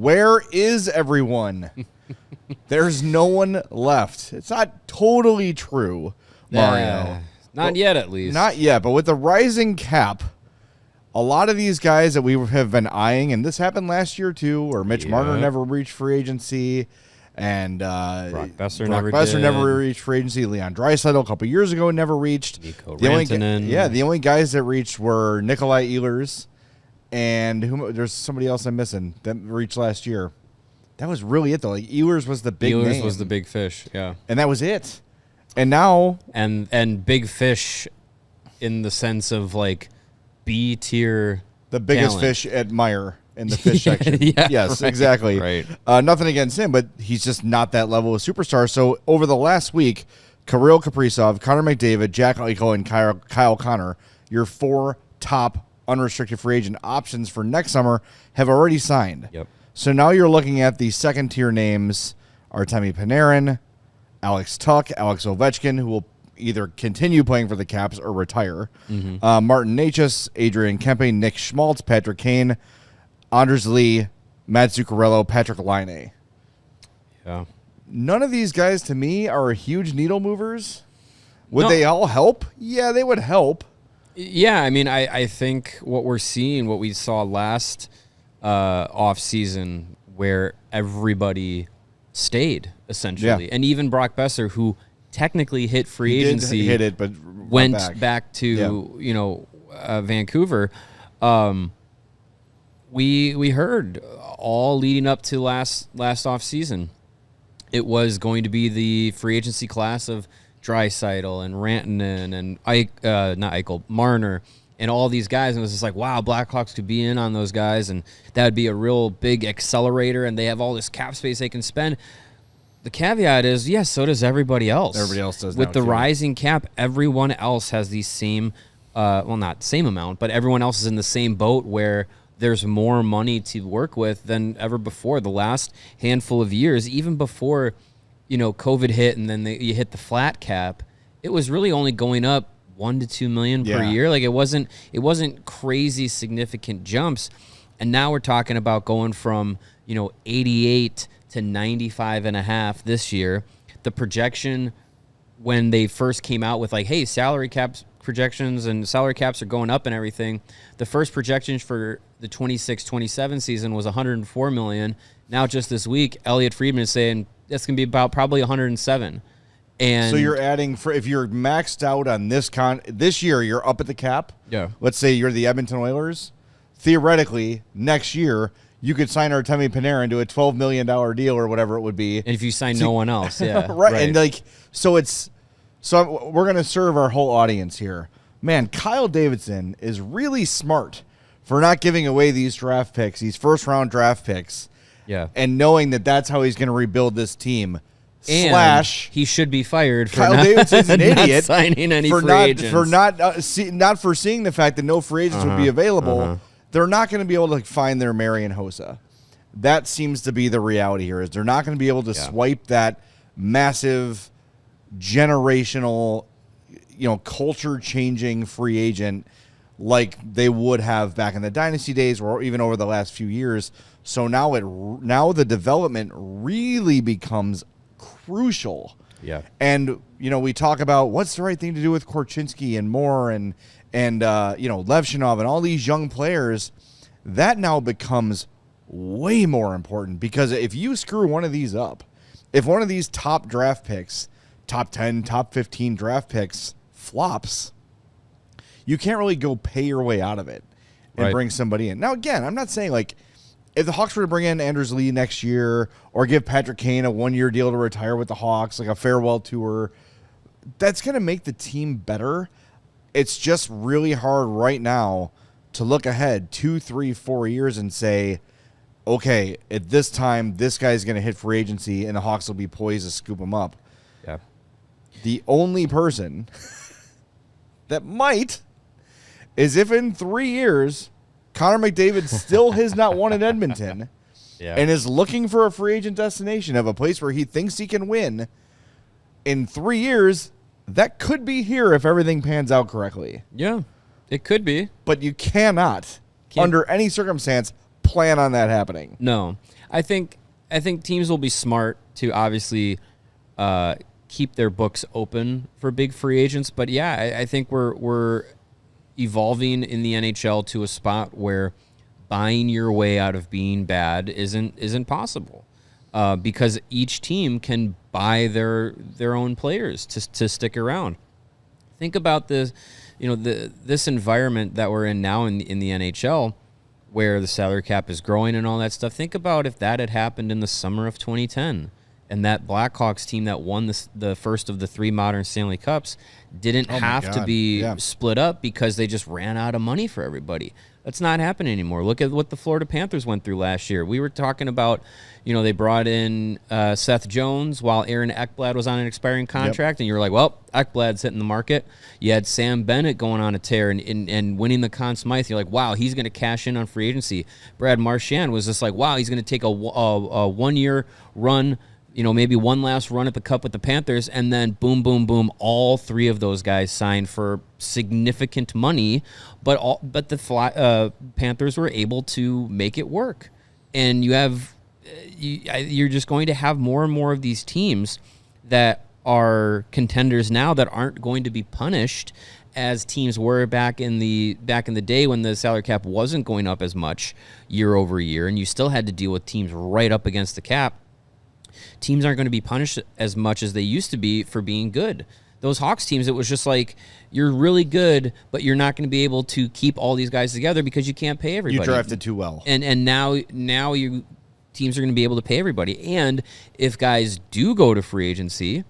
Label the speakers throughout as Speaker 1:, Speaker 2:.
Speaker 1: Where is everyone? There's no one left. It's not totally true, Mario.
Speaker 2: Not yet, at least.
Speaker 1: Not yet, but with the rising cap, a lot of these guys that we have been eyeing, and this happened last year too, where Mitch Marner never reached free agency, and
Speaker 2: Brock Besser
Speaker 1: never reached free agency. Leon Draisaitl a couple years ago never reached.
Speaker 2: Nico Rantanen.
Speaker 1: The only guys that reached were Nikolai Ehlers, and there's somebody else I'm missing that reached last year. That was really it, though. Like, Ehlers was the big name.
Speaker 2: Ehlers was the big fish, yeah.
Speaker 1: And that was it. And now...
Speaker 2: And big fish in the sense of, like, B-tier
Speaker 1: the biggest
Speaker 2: talent.
Speaker 1: fish at Meyer in the fish section. Yes,
Speaker 2: right,
Speaker 1: exactly.
Speaker 2: Right.
Speaker 1: Nothing against him, but he's just not that level of superstar. So over the last week, Kirill Kaprizov, Connor McDavid, Jack Eichel, and Kyle Connor, your 4 top unrestricted free agent options for next summer, have already signed.
Speaker 2: Yep.
Speaker 1: So now you're looking at the second-tier names, Artemi Panarin, Alex Tuch, Alex Ovechkin, who will either continue playing for the Caps or retire, Martin Necas, Adrian Kempe, Nick Schmaltz, Patrick Kane, Anders Lee, Matt Zuccarello, Patrick Laine.
Speaker 2: Yeah.
Speaker 1: None of these guys, to me, are huge needle movers. Would they all help? Yeah, they would help.
Speaker 2: Yeah, I mean, I think what we're seeing, what we saw last off season, where everybody stayed essentially, and even Brock Besser, who technically hit free agency,
Speaker 1: hit it, but
Speaker 2: went back to Vancouver. We heard all leading up to last off season, it was going to be the free agency class of Draisaitl and Rantanen and not Eichel, Marner, and all these guys, and it was just like, wow, Blackhawks could be in on those guys, and that would be a real big accelerator, and they have all this cap space they can spend. The caveat is, yes, so does everybody else.
Speaker 1: Everybody else does.
Speaker 2: With the rising cap, everyone else has the same, not same amount, but everyone else is in the same boat where there's more money to work with than ever before. The last handful of years, even before, COVID hit and then you hit the flat cap, it was really only going up $1 to $2 million per year. Like it wasn't crazy significant jumps. And now we're talking about going from, 88 to 95.5 this year. The projection when they first came out with like, hey, salary caps projections and salary caps are going up and everything. The first projections for the 26-27 season was $104 million. Now just this week, Elliot Friedman is saying that's going to be about probably 107. And
Speaker 1: so you're adding if you're maxed out on this year, you're up at the cap.
Speaker 2: Yeah.
Speaker 1: Let's say you're the Edmonton Oilers. Theoretically, next year you could sign Artemi Panarin to a $12 million deal or whatever it would be.
Speaker 2: And if you sign no one else, yeah.
Speaker 1: right. And we're going to serve our whole audience here. Man, Kyle Davidson is really smart for not giving away these draft picks, these first-round draft picks.
Speaker 2: Yeah.
Speaker 1: And knowing that that's how he's going to rebuild this team.
Speaker 2: And he should be fired for
Speaker 1: Kyle Davidson's an idiot
Speaker 2: signing any free agents.
Speaker 1: For not foreseeing the fact that no free agents would be available. They're not going to be able to find their Marian Hossa. That seems to be the reality here. Is they're not going to be able to swipe that massive generational, culture-changing free agent like they would have back in the dynasty days or even over the last few years. So now the development really becomes crucial.
Speaker 2: Yeah.
Speaker 1: And, we talk about what's the right thing to do with Korchinski and Moore and Levshinov and all these young players. That now becomes way more important because if you screw one of these up, if one of these top draft picks, top 10, top 15 draft picks flops, you can't really go pay your way out of it and bring somebody in. Now, again, I'm not saying like if the Hawks were to bring in Anders Lee next year or give Patrick Kane a 1-year deal to retire with the Hawks, like a farewell tour, that's going to make the team better. It's just really hard right now to look ahead 2, 3, 4 years and say, okay, at this time, this guy's going to hit free agency and the Hawks will be poised to scoop him up.
Speaker 2: Yeah.
Speaker 1: The only person that might is if in 3 years, Connor McDavid still has not won in Edmonton and is looking for a free agent destination of a place where he thinks he can win. In 3 years, that could be here if everything pans out correctly.
Speaker 2: Yeah, it could be.
Speaker 1: But you cannot, under any circumstance, plan on that happening.
Speaker 2: No. I think teams will be smart to obviously keep their books open for big free agents. But yeah, I think we're evolving in the NHL to a spot where buying your way out of being bad isn't possible, because each team can buy their own players to stick around. Think about this environment that we're in now in the NHL, where the salary cap is growing and all that stuff. Think about if that had happened in the summer of 2010, and that Blackhawks team that won the first of the 3 modern Stanley Cups didn't have to be split up because they just ran out of money for everybody. That's not happening anymore. Look at what the Florida Panthers went through last year. We were talking about, they brought in Seth Jones while Aaron Ekblad was on an expiring contract, and you were like, well, Ekblad's hitting the market. You had Sam Bennett going on a tear and winning the Conn Smythe. You're like, wow, he's going to cash in on free agency. Brad Marchand was just like, wow, he's going to take a 1-year run, maybe one last run at the Cup with the Panthers, and then boom, boom, boom, all 3 of those guys signed for significant money, but the Panthers were able to make it work. And you're just going to have more and more of these teams that are contenders now that aren't going to be punished as teams were back in the day when the salary cap wasn't going up as much year over year, and you still had to deal with teams right up against the cap. Teams aren't going to be punished as much as they used to be for being good. Those Hawks teams, it was just like, you're really good, but you're not going to be able to keep all these guys together because you can't pay everybody.
Speaker 1: You drafted too well.
Speaker 2: And now you teams are going to be able to pay everybody. And if guys do go to free agency,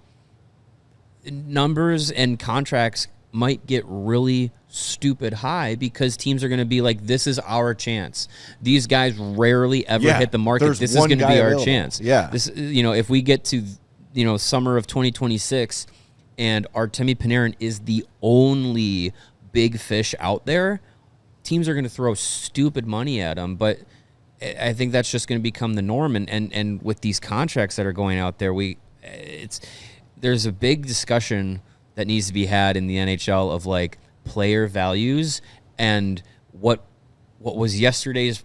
Speaker 2: numbers and contracts might get really stupid high because teams are going to be like, this is our chance. These guys rarely ever hit the market. This is going to be our chance.
Speaker 1: Yeah.
Speaker 2: This, if we get to, summer of 2026 and Artemi Panarin is the only big fish out there, teams are going to throw stupid money at him. But I think that's just going to become the norm. And with these contracts that are going out there, there's a big discussion that needs to be had in the NHL of like player values and what was yesterday's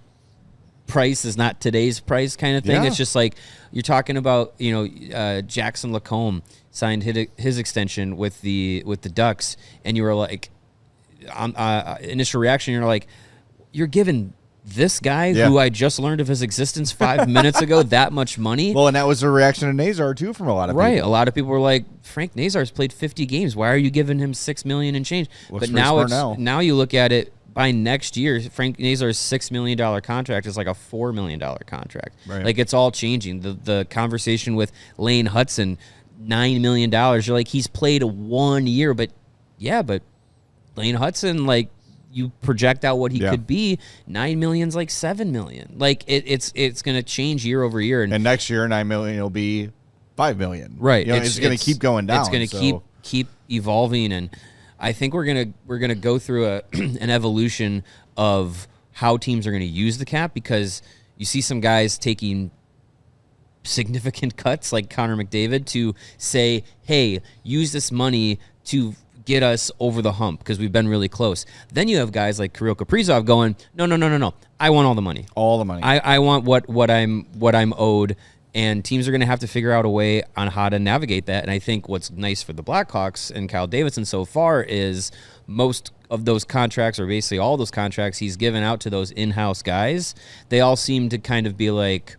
Speaker 2: price is not today's price kind of thing.
Speaker 1: Yeah.
Speaker 2: It's just like you're talking about, Jackson Lacombe signed his extension with the Ducks, and you were like, initial reaction, you're like, you're giving this guy who I just learned of his existence 5 minutes ago that much money.
Speaker 1: Well, and that was the reaction of Nazar too from a lot of people.
Speaker 2: Right, a lot of people were like, Frank Nazar's played 50 games. Why are you giving him $6 million and change?
Speaker 1: Looks
Speaker 2: but now you look at it. By next year, Frank Nazar's $6 million contract is like a $4 million contract.
Speaker 1: Right.
Speaker 2: Like, it's all changing. The conversation with Lane Hudson, $9 million. You're like, he's played 1 year, but Lane Hudson, like, you project out what he could be, $9 million's like $7 million. Like, it's going to change year over year.
Speaker 1: And next year, $9 million will be $5 million.
Speaker 2: Right.
Speaker 1: It's going to keep going down.
Speaker 2: It's going to keep evolving, and I think we're gonna go through an evolution of how teams are gonna use the cap, because you see some guys taking significant cuts like Connor McDavid to say, hey, use this money to get us over the hump because we've been really close. Then you have guys like Kirill Kaprizov going, no, I want all the money.
Speaker 1: All the money.
Speaker 2: I want what I'm owed. And teams are going to have to figure out a way on how to navigate that. And I think what's nice for the Blackhawks and Kyle Davidson so far is most of those contracts, or basically all those contracts he's given out to those in-house guys, they all seem to kind of be like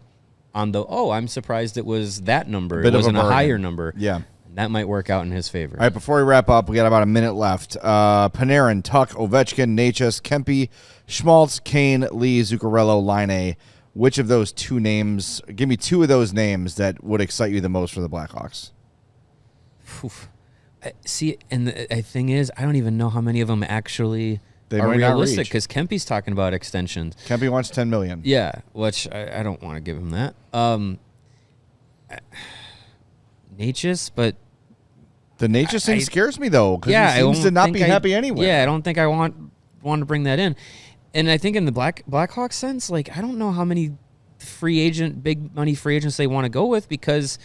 Speaker 2: on the, I'm surprised it was that number. It wasn't a higher number.
Speaker 1: Yeah.
Speaker 2: That might work out in his favor.
Speaker 1: All right, before we wrap up, we got about a minute left. Panarin, Tuck, Ovechkin, Necas, Kempe, Schmaltz, Kane, Lee, Zuccarello, Line. Which of those 2 names, give me 2 of those names that would excite you the most for the Blackhawks?
Speaker 2: See, and the thing is, I don't even know how many of them actually are realistic, because Kempe's talking about extensions.
Speaker 1: Kempe wants $10 million.
Speaker 2: Yeah, which I don't want to give him that. Necas, but
Speaker 1: the Necas thing scares me, though, because he seems to not be happy anyway.
Speaker 2: Yeah, I don't think I want to bring that in. And I think in the Blackhawks sense, like, I don't know how many big money free agents they want to go with, because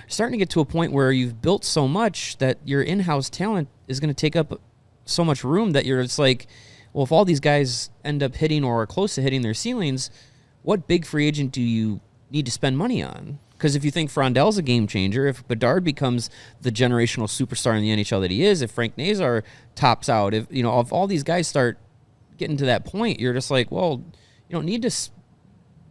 Speaker 2: you're starting to get to a point where you've built so much that your in-house talent is going to take up so much room that it's like, well, if all these guys end up hitting or are close to hitting their ceilings, what big free agent do you need to spend money on. Because if you think Frondel's a game changer, if Bedard becomes the generational superstar in the NHL that he is, if Frank Nazar tops out, if if all these guys start getting to that point, you're just like, well, you don't need to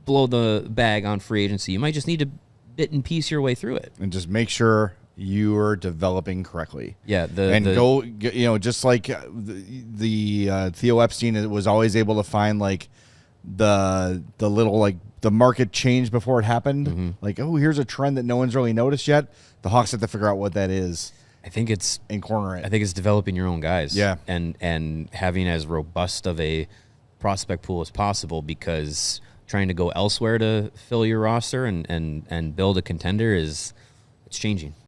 Speaker 2: blow the bag on free agency. You might just need to bit and piece your way through it,
Speaker 1: and just make sure you are developing correctly.
Speaker 2: Yeah,
Speaker 1: just like the Theo Epstein was always able to find like the little like the market change before it happened.
Speaker 2: Mm-hmm.
Speaker 1: Like, oh, here's a trend that no one's really noticed yet. The Hawks have to figure out what that is.
Speaker 2: I think it's
Speaker 1: and corner it.
Speaker 2: I think it's developing your own guys.
Speaker 1: Yeah,
Speaker 2: and having as robust of a prospect pool as possible, because trying to go elsewhere to fill your roster and build a contender it's changing.